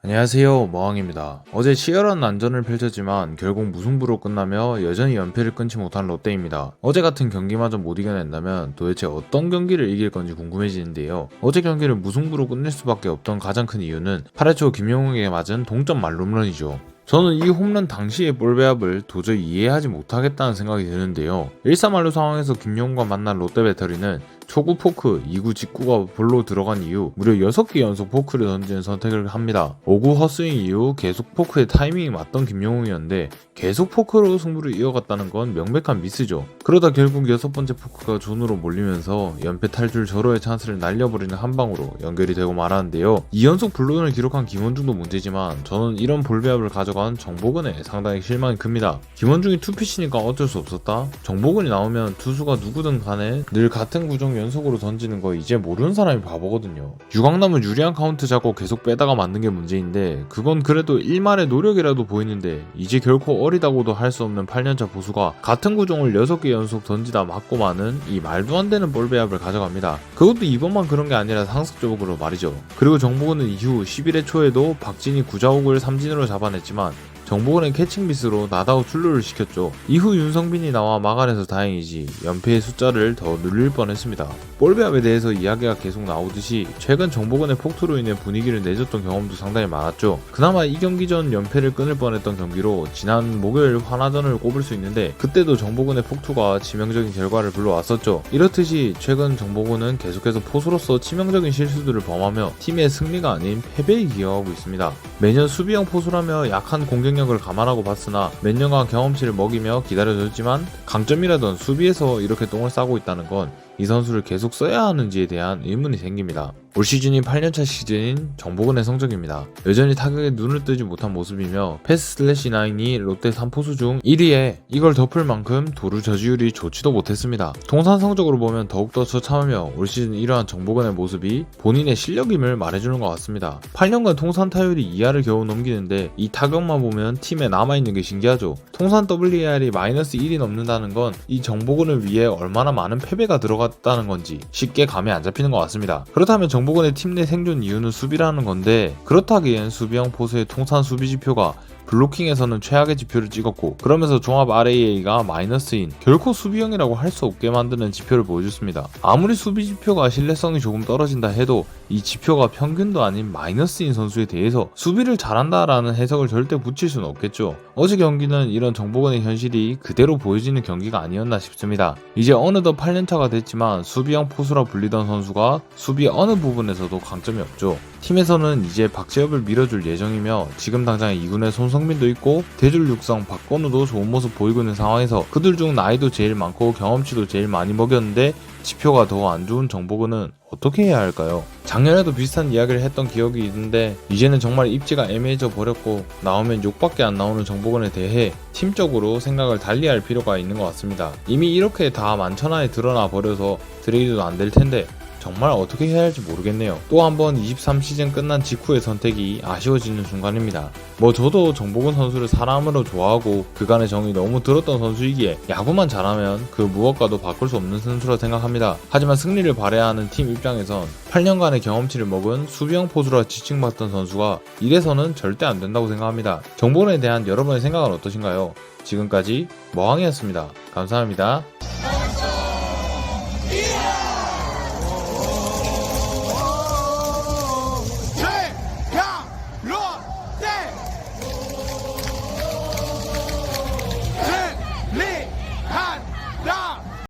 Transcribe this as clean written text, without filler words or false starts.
안녕하세요, 머왕입니다. 어제 치열한 난전을 펼쳤지만 결국 무승부로 끝나며 여전히 연패를 끊지 못한 롯데입니다. 어제 같은 경기마저 못 이겨낸다면 도대체 어떤 경기를 이길 건지 궁금해지는데요. 어제 경기를 무승부로 끝낼 수밖에 없던 가장 큰 이유는 8회 초 김영욱에게 맞은 동점 말홈런이죠. 저는 이 홈런 당시의 볼배합을 도저히 이해하지 못하겠다는 생각이 드는데요. 1-3 만루 상황에서 김용욱과 만난 롯데 배터리는 초구 포크, 2구 직구가 볼로 들어간 이후 무려 6개 연속 포크를 던지는 선택을 합니다. 5구 헛스윙 이후 계속 포크의 타이밍이 맞던 김용욱이었는데 계속 포크로 승부를 이어갔다는 건 명백한 미스죠. 그러다 결국 6번째 포크가 존으로 몰리면서 연패 탈출 절호의 찬스를 날려버리는 한방으로 연결이 되고 말았는데요. 2연속 블루런을 기록한 김원중도 문제지만 저는 이런 볼배합을 가져간 정보근에 상당히 실망이 큽니다. 김원중이 투피치니까 어쩔 수 없었다? 정보근이 나오면 투수가 누구든 간에 늘 같은 구종 연속으로 던지는 거 이제 모르는 사람이 바보거든요. 유광남은 유리한 카운트 잡고 계속 빼다가 맞는 게 문제인데 그건 그래도 일말의 노력이라도 보이는데 이제 결코 어리다고도 할 수 없는 8년차 보수가 같은 구종을 6개 연속 던지다 맞고 마는 이 말도 안 되는 볼배합을 가져갑니다. 그것도 이번만 그런 게 아니라 상습적으로 말이죠. 그리고 정보근은 이후 11회 초에도 박진이 구자욱을 삼진으로 잡아냈지만 정보근의 캐칭 미스로 나다우 출루를 시켰죠. 이후 윤성빈이 나와 막아내서 다행이지 연패의 숫자를 더 늘릴 뻔했습니다. 볼배합에 대해서 이야기가 계속 나오듯이 최근 정보근의 폭투로 인해 분위기를 내줬던 경험도 상당히 많았죠. 그나마 이 경기 전 연패를 끊을 뻔했던 경기로 지난 목요일 화나전을 꼽을 수 있는데 그때도 정보근의 폭투가 치명적인 결과를 불러왔었죠. 이렇듯이 최근 정보근은 계속해서 포수로서 치명적인 실수들을 범하며 팀의 승리가 아닌 패배에 기여하고 있습니다. 매년 수비형 포수라며 약한 공격력을 감안하고 봤으나 몇 년간 경험치를 먹이며 기다려줬지만 강점이라던 수비에서 이렇게 똥을 싸고 있다는 건 이 선수를 계속 써야 하는지에 대한 의문이 생깁니다. 올 시즌이 8년차 시즌인 정보근의 성적입니다. 여전히 타격에 눈을 뜨지 못한 모습이며 패스/9이 롯데 3포수 중 1위에 이걸 덮을 만큼 도루 저지율이 좋지도 못했습니다. 통산 성적으로 보면 더욱더 처참하며 올 시즌 이러한 정보근의 모습이 본인의 실력임을 말해주는 것 같습니다. 8년간 통산 타율이 2할을 겨우 넘기는데 이 타격만 보면 팀에 남아있는 게 신기하죠. 통산 WAR이 -1이 넘는다는 건 이 정보근을 위해 얼마나 많은 패배가 들어갔다는 건지 쉽게 감이 안 잡히는 것 같습니다. 그렇다면 정보근의 팀 내 생존 이유는 수비라는 건데 그렇다기엔 수비형 포수의 통산 수비 지표가 블로킹에서는 최악의 지표를 찍었고 그러면서 종합 RAA가 마이너스인 결코 수비형이라고 할 수 없게 만드는 지표를 보여줬습니다. 아무리 수비 지표가 신뢰성이 조금 떨어진다 해도 이 지표가 평균도 아닌 마이너스인 선수에 대해서 수비를 잘한다라는 해석을 절대 붙일 수는 없겠죠. 어제 경기는 이런 정보근의 현실이 그대로 보여지는 경기가 아니었나 싶습니다. 이제 어느덧 8년차가 됐지만 수비형 포수라 불리던 선수가 수비 어느 부분에서도 강점이 없죠. 팀에서는 이제 박재엽을 밀어줄 예정이며 지금 당장 2군에 손성민도 있고 대졸 육성 박건우도 좋은 모습 보이고 있는 상황에서 그들 중 나이도 제일 많고 경험치도 제일 많이 먹였는데 지표가 더 안 좋은 정보근은 어떻게 해야 할까요? 작년에도 비슷한 이야기를 했던 기억이 있는데 이제는 정말 입지가 애매해져 버렸고 나오면 욕밖에 안 나오는 정보근에 대해 팀적으로 생각을 달리할 필요가 있는 것 같습니다. 이미 이렇게 다 만천하에 드러나 버려서 트레이드도 안 될 텐데 정말 어떻게 해야 할지 모르겠네요. 또 한번 23시즌 끝난 직후의 선택이 아쉬워지는 순간입니다. 저도 정보근 선수를 사람으로 좋아하고 그간의 정이 너무 들었던 선수이기에 야구만 잘하면 그 무엇과도 바꿀 수 없는 선수라 생각합니다. 하지만 승리를 바라야 하는 팀 입장에선 8년간의 경험치를 먹은 수비형 포수라 지칭받던 선수가 이래서는 절대 안 된다고 생각합니다. 정보근에 대한 여러분의 생각은 어떠신가요? 지금까지 머왕이었습니다. 감사합니다.